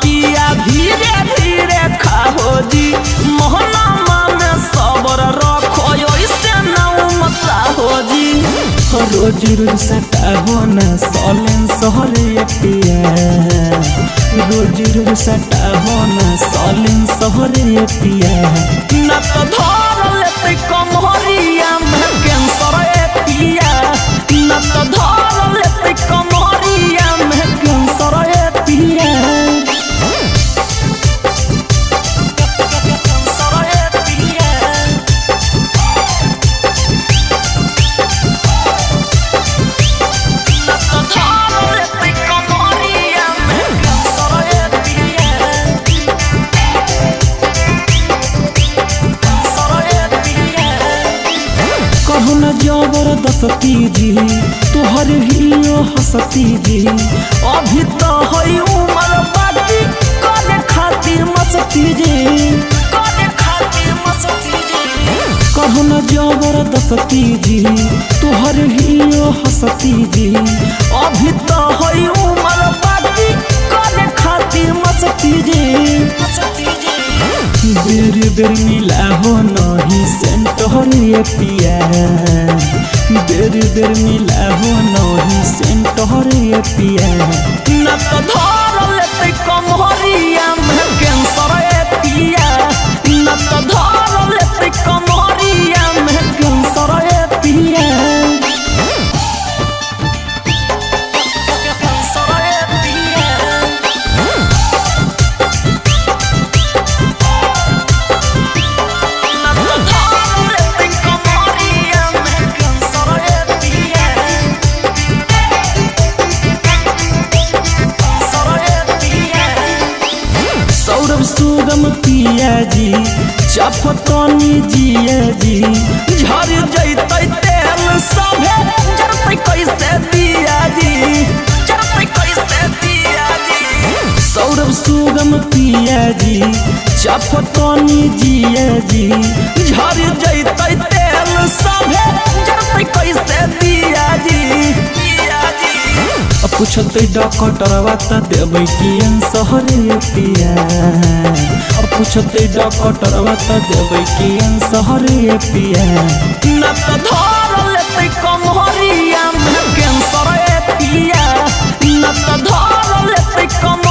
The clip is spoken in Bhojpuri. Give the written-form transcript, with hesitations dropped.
पिया धीरे धीरे खाओ जी मोहनमा में सबर रखो ऐसे न मता हो जी रोज रोज सटाहो न सोलन सहरे पिया रोज रोज सटाहो न सोलन सहरे पिया न तो धर लेते कमहरिया में कैंसर पिया न तो धर लेते कमहरिया में कैंसर पिया जबरदस्ती जी तोहर हियो हंसती जी अभी तो है उम्र बाकी करे खातिर मस्ती जी करे खातिर मस्ती जी कहू न जबरदस्ती जी तोहर हियो हंसती जी अभी तो है उम्र बाकी करे खातिर मस्ती जी बेर बेर मिला हो नहीं सेंटर पिया बेर बेर मिला हो नहीं सेंटर पिया न तो धर लेते कमहरिया में कैंसर पिया न तो धर लेते कमहरिया में कैंसर पिया सुगम पिया जी चपतनी जिया जी झर जैते तेल सभे जरते कैसे दिया जी जरते कैसे दिया जी सौरभ सुगम पिया जी चपतनी जिया जी झर जैते तेल सभे जरते कैसे दिया जी पूछते डॉक्टरवा त देबै कि सहरे पिया पूछते डॉक्टरवा त देबै कि सहरे पिया न तो धर लेते कमहरिया में कैंसर पिया न तो धर लेते कम